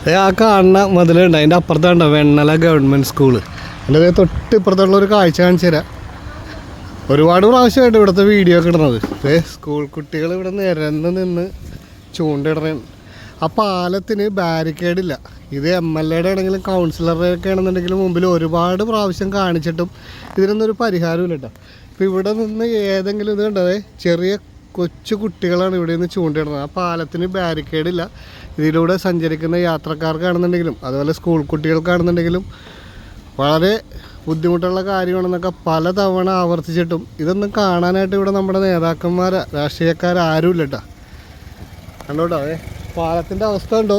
ആ കാണുന്ന മുതലുണ്ട്, അതിൻ്റെ അപ്പുറത്തുണ്ടോ വെണ്ണല ഗവൺമെൻറ് സ്കൂള്. എൻ്റെ തൊട്ട് ഇപ്പുറത്തുള്ളൊരു കാഴ്ച കാണിച്ചു തരാം. ഒരുപാട് പ്രാവശ്യമായിട്ട് ഇവിടുത്തെ വീഡിയോ ഒക്കെ ഇടുന്നത്. സ്കൂൾ കുട്ടികൾ ഇവിടെ നിരന്ന് നിന്ന് ചൂണ്ടിടണം. ആ പാലത്തിന് ബാരിക്കേഡില്ല. ഇത് MLA-യുടെ ആണെങ്കിലും കൗൺസിലറുടെ ഒക്കെ ആണെന്നുണ്ടെങ്കിലും മുമ്പിൽ ഒരുപാട് പ്രാവശ്യം കാണിച്ചിട്ടും ഇതിനൊന്നൊരു പരിഹാരമില്ല കേട്ടോ. ഇപ്പോൾ ഇവിടെ നിന്ന് ഏതെങ്കിലും ഇത് കണ്ടതേ ചെറിയ കൊച്ചു കുട്ടികളാണ് ഇവിടെ നിന്ന് ചൂണ്ടിടുന്നത്. ആ പാലത്തിന് ബാരിക്കേഡില്ല. ഇതിലൂടെ സഞ്ചരിക്കുന്ന യാത്രക്കാർക്കാണെന്നുണ്ടെങ്കിലും അതുപോലെ സ്കൂൾ കുട്ടികൾക്കാണെന്നുണ്ടെങ്കിലും വളരെ ബുദ്ധിമുട്ടുള്ള കാര്യമാണെന്നൊക്കെ പലതവണ ആവർത്തിച്ചിട്ടും ഇതൊന്നും കാണാനായിട്ട് ഇവിടെ നമ്മുടെ നേതാക്കന്മാർ രാഷ്ട്രീയക്കാരും ഇല്ല കേട്ടോ. കണ്ടോട്ടോ പാലത്തിൻ്റെ അവസ്ഥ ഉണ്ടോ?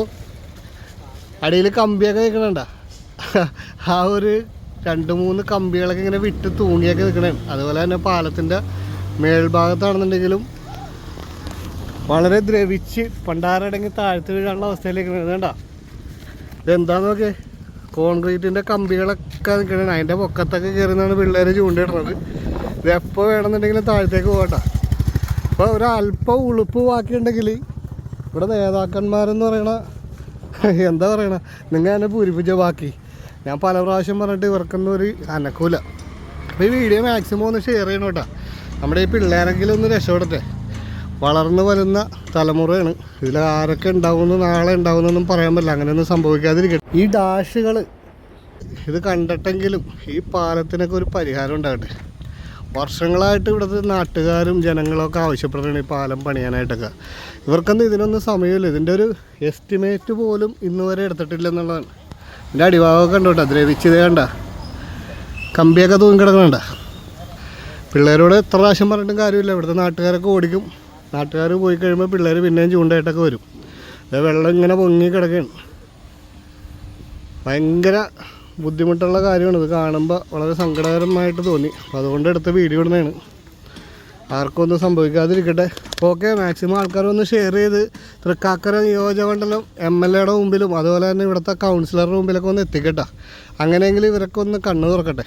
അടിയിൽ കമ്പിയൊക്കെ നിൽക്കണണ്ട. ആ ഒരു 2-3 കമ്പികളൊക്കെ ഇങ്ങനെ വിട്ട് തൂങ്ങിയൊക്കെ നിൽക്കണേ. അതുപോലെ തന്നെ പാലത്തിൻ്റെ മേൽഭാഗത്താണെന്നുണ്ടെങ്കിലും വളരെ ദ്രവിച്ച് പണ്ടാരടങ്ങി താഴ്ത്തി വീഴാനുള്ള അവസ്ഥയിലേക്ക് വേണ്ട. ഇതെന്താന്ന് നോക്കിയേ, കോൺക്രീറ്റിൻ്റെ കമ്പികളൊക്കെ നിൽക്കണേ. അതിൻ്റെ പൊക്കത്തൊക്കെ കയറുന്നതാണ് പിള്ളേർ ചൂണ്ടിടുന്നത്. ഇത് എപ്പോൾ വേണമെന്നുണ്ടെങ്കിലും താഴത്തേക്ക് പോകട്ടെ. അപ്പോൾ ഒരല്പം ഉളുപ്പ് ബാക്കിയുണ്ടെങ്കിൽ ഇവിടെ നേതാക്കന്മാരെന്ന് പറയണ എന്താ പറയണ, നിങ്ങൾ എന്നെ പൂരിപ്പിച്ച ബാക്കി. ഞാൻ പല പ്രാവശ്യം പറഞ്ഞിട്ട് ഇവർക്കൊന്നും ഒരു അനക്കൂല. അപ്പോൾ ഈ വീഡിയോ മാക്സിമം ഒന്ന് ഷെയർ ചെയ്യണം കേട്ടോ. നമ്മുടെ ഈ പിള്ളേരെങ്കിലും ഒന്ന് രക്ഷപ്പെടട്ടെ. വളർന്നു വരുന്ന തലമുറയാണ്. ഇതിൽ ആരൊക്കെ ഉണ്ടാവുമെന്ന് നാളെ ഉണ്ടാവുമെന്നൊന്നും പറയാൻ പറ്റില്ല. അങ്ങനെയൊന്നും സംഭവിക്കാതിരിക്കട്ടെ. ഈ ഡാഷുകൾ ഇത് കണ്ടിട്ടെങ്കിലും ഈ പാലത്തിനൊക്കെ ഒരു പരിഹാരം ഉണ്ടാകട്ടെ. വർഷങ്ങളായിട്ട് ഇവിടുത്തെ നാട്ടുകാരും ജനങ്ങളൊക്കെ ആവശ്യപ്പെടുകയാണ് ഈ പാലം പണിയാനായിട്ടൊക്കെ. ഇവർക്കൊന്നും ഇതിനൊന്നും സമയമില്ല. ഇതിൻ്റെ ഒരു എസ്റ്റിമേറ്റ് പോലും ഇന്ന് വരെ എടുത്തിട്ടില്ല എന്നുള്ളതാണ്. ഇതിൻ്റെ അടിഭാഗമൊക്കെ ഉണ്ട് കേട്ടോ, ദ്രവിച്ചത് കണ്ട, കമ്പിയൊക്കെ തൂങ്ങിക്കിടക്കണണ്ട. പിള്ളേരോട് എത്ര പ്രാവശ്യം പറഞ്ഞിട്ടും കാര്യമില്ല. ഇവിടുത്തെ നാട്ടുകാരൊക്കെ ഓടിക്കും. നാട്ടുകാർ പോയി കഴിയുമ്പോൾ പിള്ളേർ പിന്നെയും ചൂണ്ടായിട്ടൊക്കെ വരും. വെള്ളം ഇങ്ങനെ പൊങ്ങി കിടക്കുകയാണ്. ഭയങ്കര ബുദ്ധിമുട്ടുള്ള കാര്യമാണ്. ഇത് കാണുമ്പോൾ വളരെ സങ്കടകരമായിട്ട് തോന്നി. അപ്പോൾ അതുകൊണ്ട് എടുത്ത വീഡിയോ ഇടുന്നതാണ്. ആർക്കും ഒന്നും സംഭവിക്കാതിരിക്കട്ടെ. ഓക്കെ, മാക്സിമം ആൾക്കാരൊന്ന് ഷെയർ ചെയ്ത് തൃക്കാക്കര നിയോജകമണ്ഡലം MLA-യുടെ മുമ്പിലും അതുപോലെ തന്നെ ഇവിടുത്തെ കൗൺസിലറുടെ മുമ്പിലൊക്കെ ഒന്ന് എത്തിക്കട്ടെ. അങ്ങനെയെങ്കിൽ ഇവരൊക്കെ ഒന്ന് കണ്ണ് തുറക്കട്ടെ.